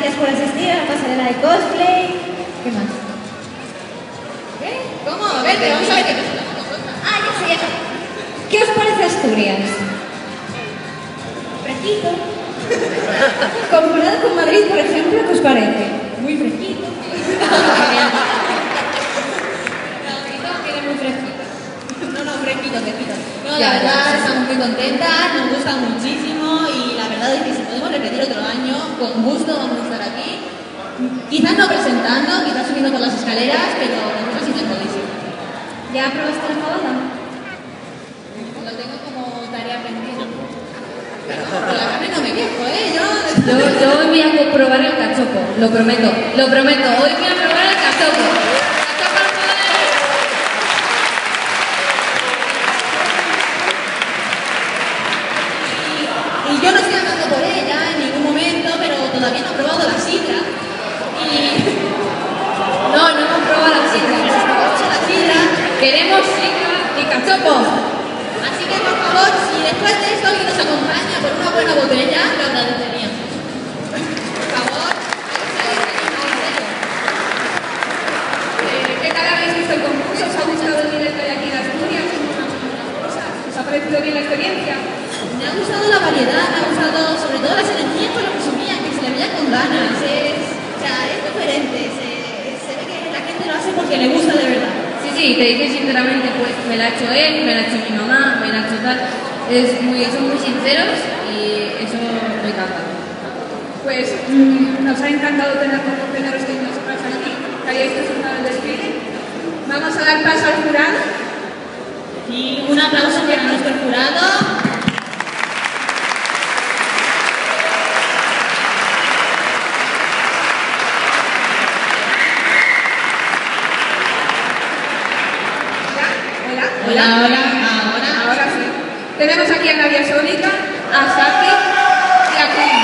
gracias por asistir a la pasarela de cosplay. ¿Qué más? ¿Qué? ¿Cómo? A ver, vamos a ver qué pasa. Ah, ya sé, ya sé. ¿Qué os parece Asturias? Fresquito. Comparado con Madrid, por ejemplo, ¿qué os parece? Muy fresquito. Fresquito. No, la verdad, estamos muy contentas, nos gusta muchísimo y la verdad es que si podemos repetir otro año, con gusto vamos a estar aquí. Quizás no presentando, quizás subiendo por las escaleras, pero nosotros intentadísimo. ¿Ya probaste la fabada? Lo tengo como tarea pendiente. Con la carne no me quejo, ¿eh? Yo hoy voy a probar el cachopo, lo prometo. Hoy voy a probar el cachopo. Y yo no estoy hablando por ella en ningún momento, pero todavía no he probado la sidra. No hemos probado la sidra. Queremos sidra y cachopo. Así que, por favor, si después de esto alguien nos acompaña por una buena botella, lo agradeceríamos. Por favor, ¿Qué tal habéis visto el concurso? ¿Os ha gustado el directo de aquí de Asturias? ¿Os ha parecido bien la experiencia? me ha gustado la variedad, me ha gustado sobre todo las energías con lo que subían, que se le veía con ganas. Es diferente, se ve que la gente lo hace porque le gusta de verdad. Sí, te dije sinceramente, pues me la ha hecho él, me la ha hecho mi mamá, me la ha hecho tal. Son muy sinceros y eso me encanta. Pues nos ha encantado tener compañeros que nos pasan aquí, que hayáis presentado el desfile. Vamos a dar paso al jurado. Y un aplauso para nuestro jurado. Ahora sí. Tenemos aquí a Nadia Sónica, a Saki y a Queen.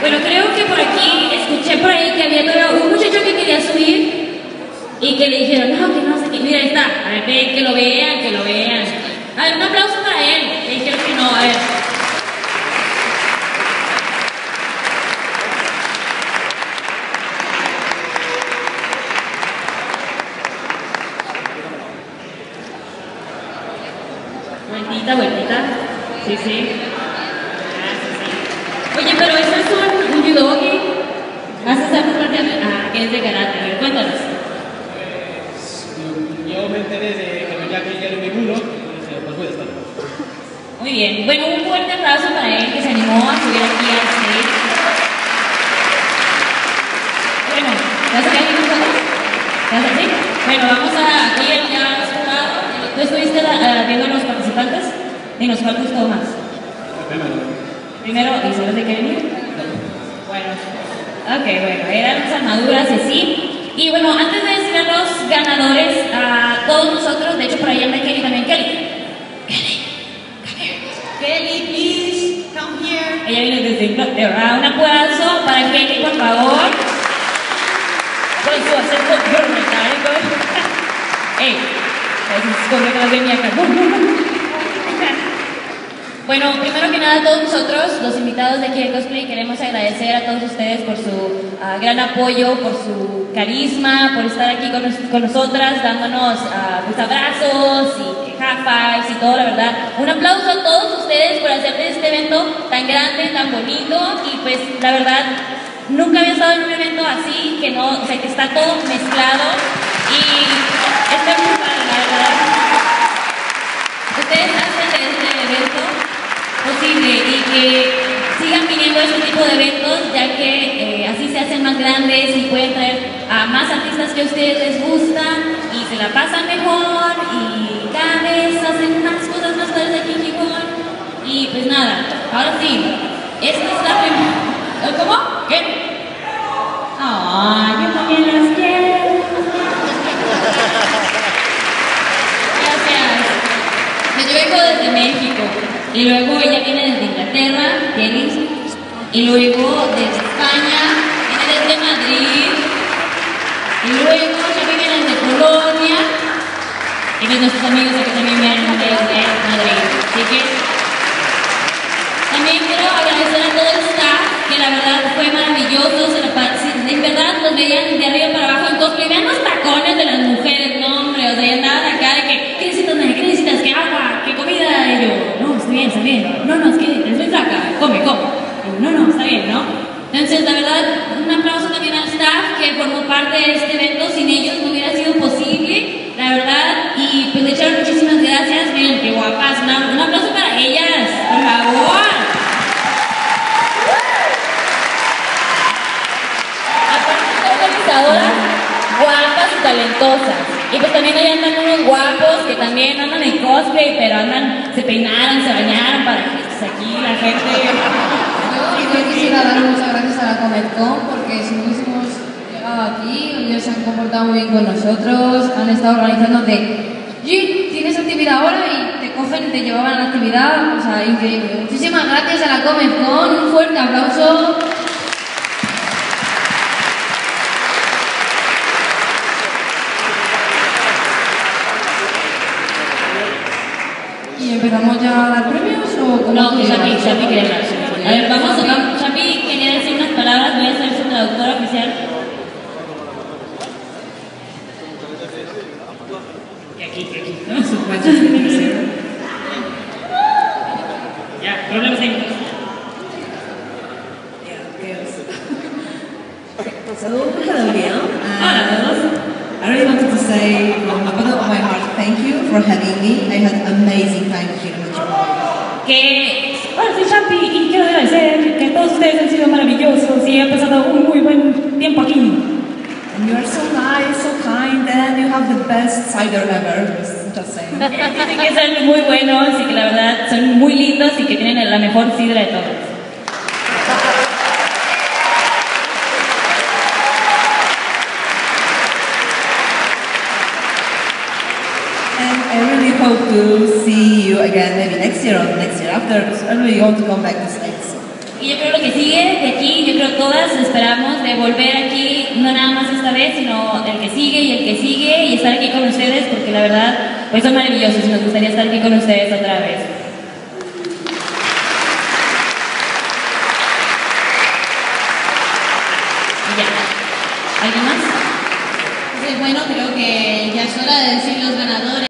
Bueno, creo que por aquí, escuché por ahí que había todavía un muchacho que quería subir y que le dijeron, no, que no sé qué. Mira, ahí está. A ver, que lo vean. A ver, un aplauso para él. Le dijeron que no, a ver. Vueltita. Sí. Oye, pero eso es un judogi. ¿Vas a estar compartiendo? Que es de karate. A ver, cuéntanos. Yo me enteré de que venía aquí Jeremy Bulo y dije, pues voy a estar. Muy bien. Bueno, un fuerte aplauso para él que se animó a subir aquí al stage. Bueno, ¿vas a quedar aquí con nosotros? ¿Estás así? Bueno, vamos a aquí ya a su lado. ¿Tú estuviste viendo a los participantes? Dinos, ¿cuál gustó más? Primero, ¿y sabes de qué venía? Bueno, eran las armaduras y sí. Y bueno, antes de decir a los ganadores, a todos nosotros, de hecho por ahí anda Kelly también. Kelly, Kelly, please, come here. ella viene desde Inglaterra. Un aplauso para Kelly, por favor. Con su acento británico. ¡Ey! Esconde que las venía acá. Bueno, primero que nada, todos nosotros, los invitados de aquí de Cosplay, queremos agradecer a todos ustedes por su gran apoyo, por su carisma, por estar aquí con nosotras, dándonos pues, abrazos y high fives y todo, la verdad. Un aplauso a todos ustedes por hacer de este evento tan grande, tan bonito y pues la verdad, nunca había estado en un evento así, que no, o sea, que está todo mezclado y está muy padre, la verdad. Ustedes hacen de este evento posible y que sigan viniendo a este tipo de eventos, ya que así se hacen más grandes y pueden traer a más artistas que a ustedes les gustan y se la pasan mejor y cada vez hacen unas cosas más padres aquí en Gijón. Y pues nada, ahora sí, esta es la primera. ¿Cómo? ¿Qué? Yo también las quiero. Gracias. Yo vengo desde México y luego ella viene desde Inglaterra, Kelly, y luego desde España, viene desde Madrid, y luego yo viene desde Polonia, y pues nuestros amigos aquí también vienen desde Madrid. Así que También quiero agradecer a todo el staff, que la verdad fue maravilloso, en verdad los veían de arriba para abajo en cosplay, vean los tacones de las mujeres, no hombre, o sea, andaban acá de que, ¿qué necesitas, nene? ¿Qué necesitas? ¿Qué agua? ¿Qué comida? Y yo, no, está bien, no, es que es muy flaca, come. Y yo, no, está bien, ¿no? Entonces, la verdad, un aplauso también al staff que formó parte de este evento, sin ellos no hubiera sido posible, la verdad, y pues le echaron muchísimas gracias, miren qué guapas, un aplauso para ellas, por favor. Organizadoras guapas y talentosas. Y pues también ahí andan unos guapos que también andan en cosplay, pero se peinaron, se bañaron para que pues, aquí la gente... Yo quisiera dar muchas gracias a la Comet-Con porque si no hubiésemos llegado aquí, ellos se han comportado muy bien con nosotros, han estado organizándote. Tienes actividad ahora y te cogen y te llevaban a la actividad, o sea, increíble. Muchísimas gracias a la Comet-Con, un fuerte aplauso. ¿Y empezamos ya a dar premios o cómo? No, Shapi quería hablar. A ver, Shapi quería decir unas palabras, voy a ser su traductora oficial. Y aquí, ¿no? Sus manchas de televisión. Ya, problemas técnicos. So, hello Neil. Hola a todos. I really wanted to say from the bottom of my heart, thank you for having me. I had an amazing time here in Japan. Hola, soy Shapi y quiero agradecer que todos ustedes han sido maravillosos y he pasado un muy buen tiempo aquí. And you are so nice, so kind, and you have the best cider ever. Just saying. Dicen que son muy buenos y que la verdad son muy lindos y que tienen la mejor sidra de todas. I really hope to see you again maybe next year or next year after. I really want to come back to States. Y yo creo lo que sigue de aquí, yo creo todas esperamos de volver aquí, no nada más esta vez, sino el que sigue y estar aquí con ustedes porque la verdad pues son maravillosos y nos gustaría estar aquí con ustedes otra vez.